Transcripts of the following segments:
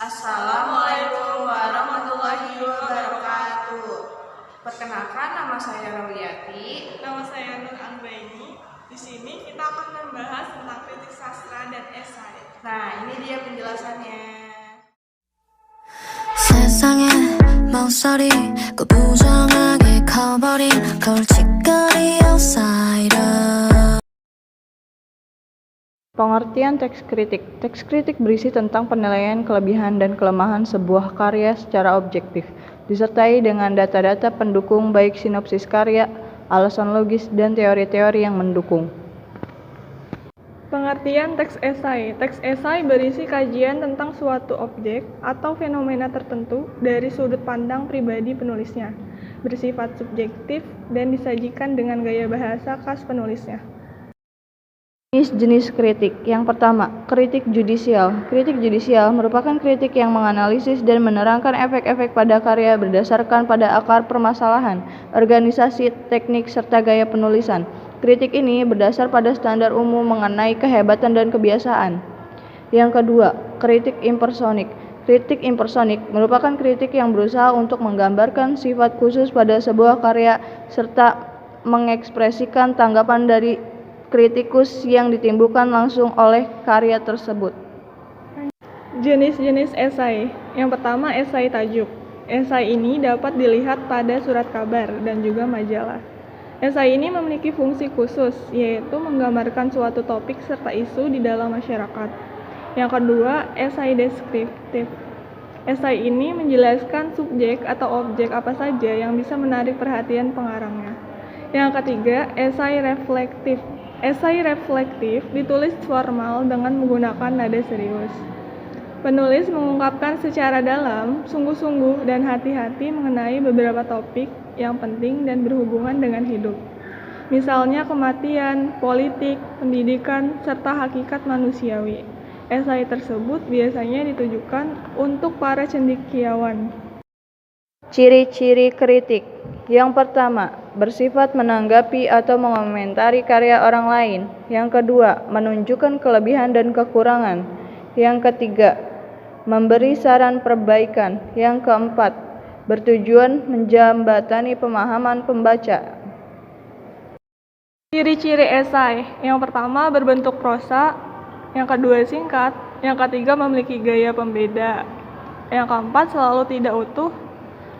Assalamualaikum warahmatullahi wabarakatuh. Perkenalkan, nama saya Rawiyati. Nama saya Nur Anggraini. Di sini kita akan membahas tentang kritik sastra dan esai. Nah, ini dia penjelasannya. 세상에 모서리 그 부정하게 커버린 걸칫거리 outsider. Pengertian teks kritik. Teks kritik berisi tentang penilaian kelebihan dan kelemahan sebuah karya secara objektif, disertai dengan data-data pendukung baik sinopsis karya, alasan logis, dan teori-teori yang mendukung. Pengertian teks esai. Teks esai berisi kajian tentang suatu objek atau fenomena tertentu dari sudut pandang pribadi penulisnya, bersifat subjektif dan disajikan dengan gaya bahasa khas penulisnya. Jenis kritik. Yang pertama, kritik judisial. Kritik judisial merupakan kritik yang menganalisis dan menerangkan efek-efek pada karya berdasarkan pada akar permasalahan, organisasi, teknik, serta gaya penulisan. Kritik ini berdasar pada standar umum mengenai kehebatan dan kebiasaan. Yang kedua, kritik impersonik. Kritik impersonik merupakan kritik yang berusaha untuk menggambarkan sifat khusus pada sebuah karya serta mengekspresikan tanggapan dari kritikus yang ditimbulkan langsung oleh karya tersebut. Jenis-jenis esai. Yang pertama, esai tajuk. Esai ini dapat dilihat pada surat kabar dan juga majalah. Esai ini memiliki fungsi khusus, yaitu menggambarkan suatu topik serta isu di dalam masyarakat. Yang kedua, esai deskriptif. Esai ini menjelaskan subjek atau objek apa saja yang bisa menarik perhatian pengarangnya. Yang ketiga, esai reflektif. Esai reflektif ditulis formal dengan menggunakan nada serius. Penulis mengungkapkan secara dalam, sungguh-sungguh, dan hati-hati mengenai beberapa topik yang penting dan berhubungan dengan hidup. Misalnya kematian, politik, pendidikan, serta hakikat manusiawi. Esai tersebut biasanya ditujukan untuk para cendekiawan. Ciri-ciri kritik. Yang pertama, bersifat menanggapi atau mengomentari karya orang lain. Yang kedua, menunjukkan kelebihan dan kekurangan. Yang ketiga, memberi saran perbaikan. Yang keempat, bertujuan menjembatani pemahaman pembaca. Ciri-ciri esai. Yang pertama, berbentuk prosa. Yang kedua, singkat. Yang ketiga, memiliki gaya pembeda. Yang keempat, selalu tidak utuh.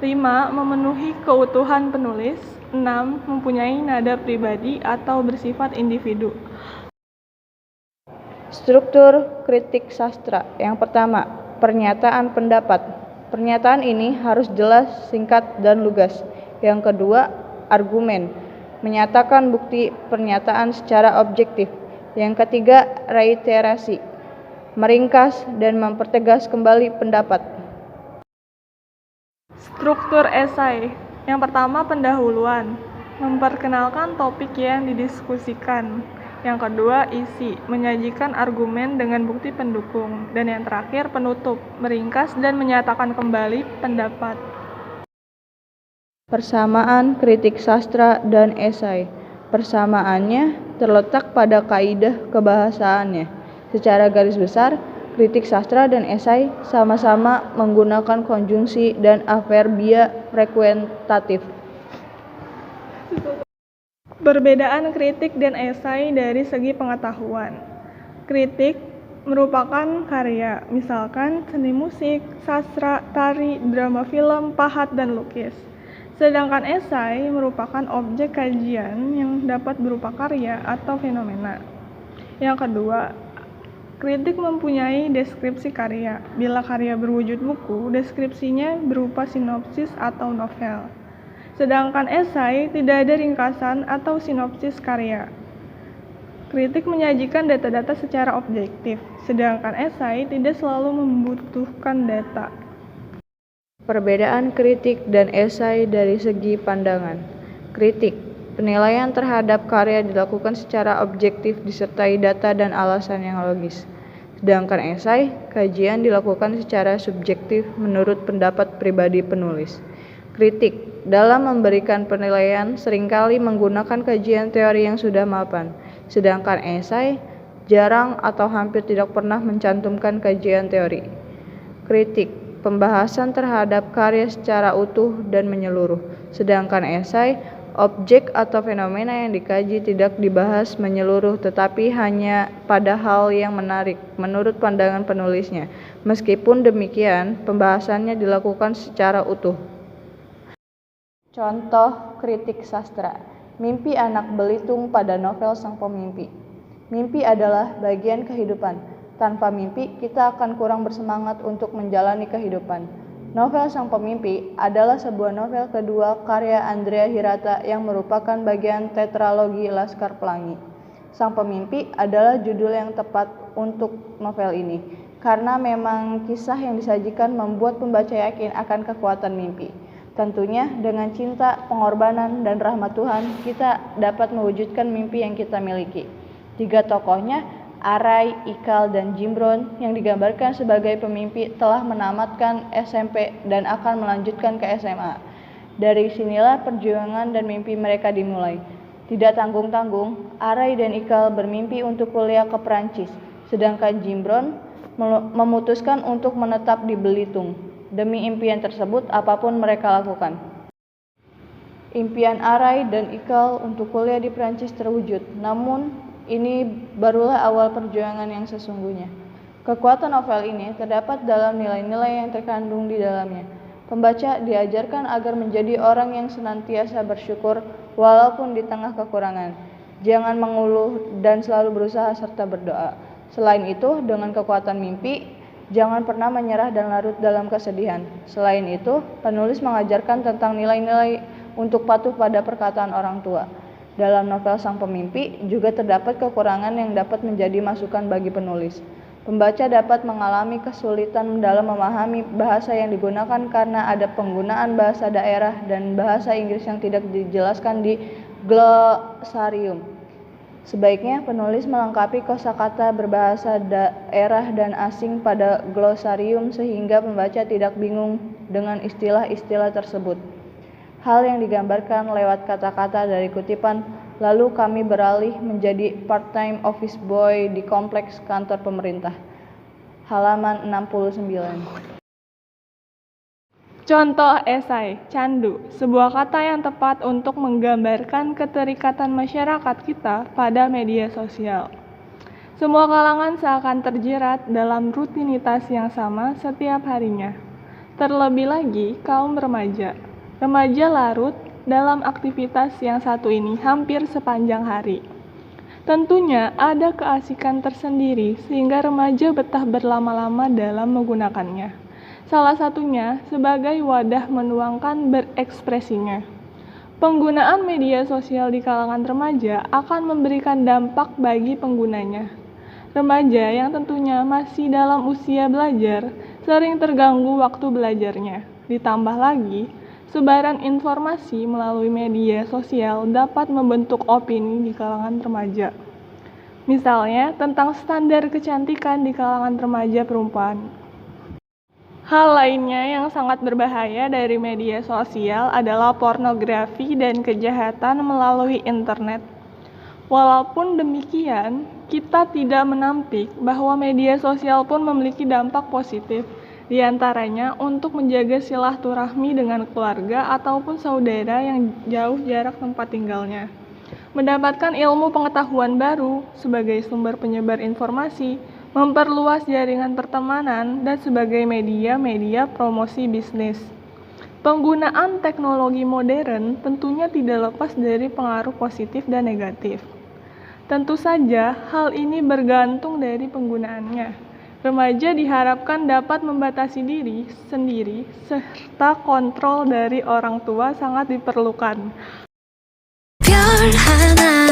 5. Memenuhi keutuhan penulis. 6. Mempunyai nada pribadi atau bersifat individu. Struktur kritik sastra. Yang pertama, pernyataan pendapat. Pernyataan ini harus jelas, singkat, dan lugas. Yang kedua, argumen. Menyatakan bukti pernyataan secara objektif. Yang ketiga, reiterasi. Meringkas dan mempertegas kembali pendapat. Struktur esai. Yang pertama, pendahuluan. Memperkenalkan topik yang didiskusikan. Yang kedua, isi. Menyajikan argumen dengan bukti pendukung. Dan yang terakhir, penutup. Meringkas dan menyatakan kembali pendapat. Persamaan kritik sastra dan esai. Persamaannya terletak pada kaidah kebahasaannya. Secara garis besar, kritik sastra dan esai sama-sama menggunakan konjungsi dan averbia frekuentatif. Perbedaan kritik dan esai dari segi pengetahuan. Kritik merupakan karya, misalkan seni musik, sastra, tari, drama film, pahat, dan lukis. Sedangkan esai merupakan objek kajian yang dapat berupa karya atau fenomena. Yang kedua, kritik mempunyai deskripsi karya. Bila karya berwujud buku, deskripsinya berupa sinopsis atau novel. Sedangkan esai tidak ada ringkasan atau sinopsis karya. Kritik menyajikan data-data secara objektif, sedangkan esai tidak selalu membutuhkan data. Perbedaan kritik dan esai dari segi pandangan. Kritik, penilaian terhadap karya dilakukan secara objektif disertai data dan alasan yang logis. Sedangkan esai, kajian dilakukan secara subjektif menurut pendapat pribadi penulis. Kritik, dalam memberikan penilaian seringkali menggunakan kajian teori yang sudah mapan. Sedangkan esai, jarang atau hampir tidak pernah mencantumkan kajian teori. kritik, pembahasan terhadap karya secara utuh dan menyeluruh. Sedangkan esai, objek atau fenomena yang dikaji tidak dibahas menyeluruh tetapi hanya pada hal yang menarik menurut pandangan penulisnya. Meskipun demikian, pembahasannya dilakukan secara utuh. Contoh kritik sastra. Mimpi anak belitung pada novel Sang Pemimpi. Mimpi adalah bagian kehidupan. Tanpa mimpi, kita akan kurang bersemangat untuk menjalani kehidupan. Novel Sang Pemimpi adalah sebuah novel kedua karya Andrea Hirata yang merupakan bagian tetralogi Laskar Pelangi. Sang Pemimpi adalah judul yang tepat untuk novel ini, karena memang kisah yang disajikan membuat pembaca yakin akan kekuatan mimpi. Tentunya dengan cinta, pengorbanan, dan rahmat Tuhan, kita dapat mewujudkan mimpi yang kita miliki. 3 tokohnya, Arai, Ikal, dan Jimbron yang digambarkan sebagai pemimpi telah menamatkan SMP dan akan melanjutkan ke SMA. Dari sinilah perjuangan dan mimpi mereka dimulai. Tidak tanggung-tanggung, Arai dan Ikal bermimpi untuk kuliah ke Perancis, sedangkan Jimbron memutuskan untuk menetap di Belitung. Demi impian tersebut, apapun mereka lakukan. Impian Arai dan Ikal untuk kuliah di Perancis terwujud, namun ini barulah awal perjuangan yang sesungguhnya. Kekuatan novel ini terdapat dalam nilai-nilai yang terkandung di dalamnya. Pembaca diajarkan agar menjadi orang yang senantiasa bersyukur walaupun di tengah kekurangan. Jangan mengeluh dan selalu berusaha serta berdoa. Selain itu, dengan kekuatan mimpi, jangan pernah menyerah dan larut dalam kesedihan. Selain itu, penulis mengajarkan tentang nilai-nilai untuk patuh pada perkataan orang tua. Dalam novel Sang Pemimpi juga terdapat kekurangan yang dapat menjadi masukan bagi penulis. Pembaca dapat mengalami kesulitan dalam memahami bahasa yang digunakan karena ada penggunaan bahasa daerah dan bahasa Inggris yang tidak dijelaskan di glosarium. Sebaiknya penulis melengkapi kosakata berbahasa daerah dan asing pada glosarium sehingga pembaca tidak bingung dengan istilah-istilah tersebut. Hal yang digambarkan lewat kata-kata dari kutipan, lalu kami beralih menjadi part-time office boy di kompleks kantor pemerintah. Halaman 69. Contoh esai, candu, sebuah kata yang tepat untuk menggambarkan keterikatan masyarakat kita pada media sosial. Semua kalangan seakan terjerat dalam rutinitas yang sama setiap harinya. Terlebih lagi kaum remaja. Remaja larut dalam aktivitas yang satu ini hampir sepanjang hari. Tentunya ada keasikan tersendiri sehingga remaja betah berlama-lama dalam menggunakannya. Salah satunya sebagai wadah menuangkan berekspresinya. Penggunaan media sosial di kalangan remaja akan memberikan dampak bagi penggunanya. Remaja yang tentunya masih dalam usia belajar sering terganggu waktu belajarnya. Ditambah lagi, sebaran informasi melalui media sosial dapat membentuk opini di kalangan remaja. Misalnya tentang standar kecantikan di kalangan remaja perempuan. Hal lainnya yang sangat berbahaya dari media sosial adalah pornografi dan kejahatan melalui internet. Walaupun demikian, kita tidak menampik bahwa media sosial pun memiliki dampak positif, di antaranya untuk menjaga silaturahmi dengan keluarga ataupun saudara yang jauh jarak tempat tinggalnya. Mendapatkan ilmu pengetahuan baru sebagai sumber penyebar informasi, memperluas jaringan pertemanan, dan sebagai media promosi bisnis. Penggunaan teknologi modern tentunya tidak lepas dari pengaruh positif dan negatif. Tentu saja hal ini bergantung dari penggunaannya. Remaja diharapkan dapat membatasi diri sendiri serta kontrol dari orang tua sangat diperlukan. 별 하나